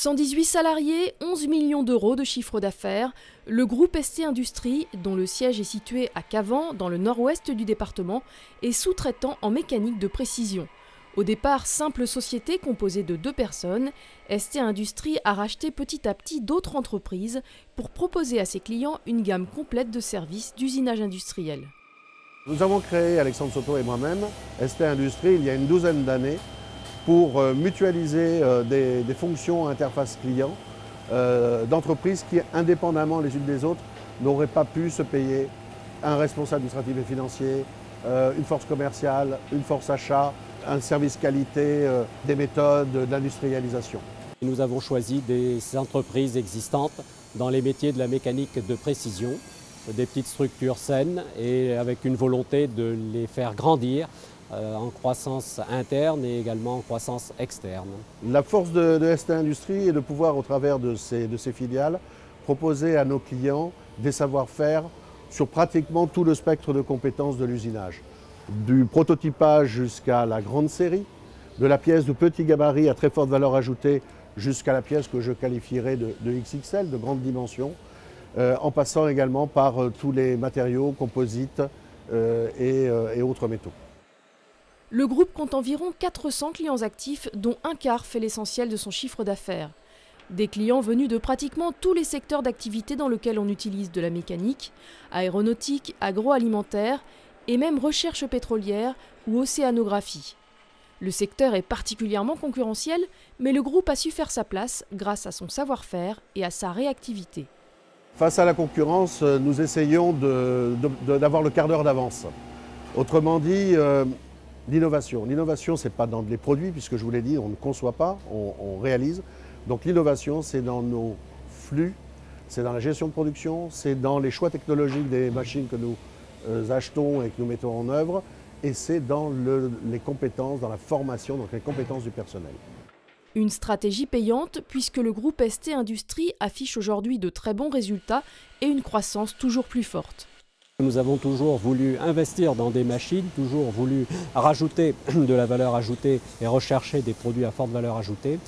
118 salariés, 11 millions d'euros de chiffre d'affaires, le groupe ST Industrie, dont le siège est situé à Cavan, dans le nord-ouest du département, est sous-traitant en mécanique de précision. Au départ, simple société composée de 2 personnes, ST Industrie a racheté petit à petit d'autres entreprises pour proposer à ses clients une gamme complète de services d'usinage industriel. Nous avons créé, Alexandre Soto et moi-même, ST Industrie il y a une douzaine d'années pour mutualiser des fonctions interface client d'entreprises qui, indépendamment les unes des autres, n'auraient pas pu se payer un responsable administratif et financier, une force commerciale, une force achat, un service qualité, des méthodes d'industrialisation. Nous avons choisi des entreprises existantes dans les métiers de la mécanique de précision, des petites structures saines et avec une volonté de les faire grandir en croissance interne et également en croissance externe. La force de ST Industrie est de pouvoir, au travers de ces filiales, proposer à nos clients des savoir-faire sur pratiquement tout le spectre de compétences de l'usinage. Du prototypage jusqu'à la grande série, de la pièce de petit gabarit à très forte valeur ajoutée jusqu'à la pièce que je qualifierais de XXL, de grande dimension, en passant également par tous les matériaux, composites et autres métaux. Le groupe compte environ 400 clients actifs, dont un quart fait l'essentiel de son chiffre d'affaires. Des clients venus de pratiquement tous les secteurs d'activité dans lesquels on utilise de la mécanique, aéronautique, agroalimentaire et même recherche pétrolière ou océanographie. Le secteur est particulièrement concurrentiel, mais le groupe a su faire sa place grâce à son savoir-faire et à sa réactivité. Face à la concurrence, nous essayons d'avoir le quart d'heure d'avance. Autrement dit, l'innovation. L'innovation, ce n'est pas dans les produits, puisque je vous l'ai dit, on ne conçoit pas, on réalise. Donc l'innovation, c'est dans nos flux, c'est dans la gestion de production, c'est dans les choix technologiques des machines que nous achetons et que nous mettons en œuvre, et c'est dans les compétences, dans la formation, donc les compétences du personnel. Une stratégie payante puisque le groupe ST Industrie affiche aujourd'hui de très bons résultats et une croissance toujours plus forte. Nous avons toujours voulu investir dans des machines, toujours voulu rajouter de la valeur ajoutée et rechercher des produits à forte valeur ajoutée.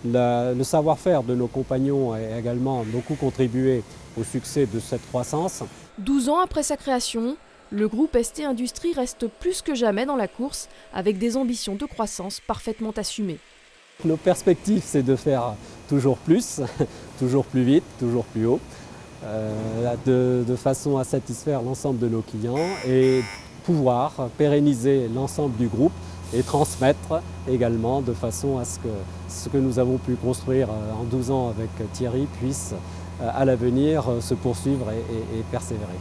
Le savoir-faire de nos compagnons a également beaucoup contribué au succès de cette croissance. 12 ans après sa création, le groupe ST Industrie reste plus que jamais dans la course avec des ambitions de croissance parfaitement assumées. Nos perspectives, c'est de faire toujours plus, toujours plus vite, toujours plus haut, de façon à satisfaire l'ensemble de nos clients et pouvoir pérenniser l'ensemble du groupe et transmettre également de façon à ce que ce que nous avons pu construire en 12 ans avec Thierry puisse à l'avenir se poursuivre et persévérer.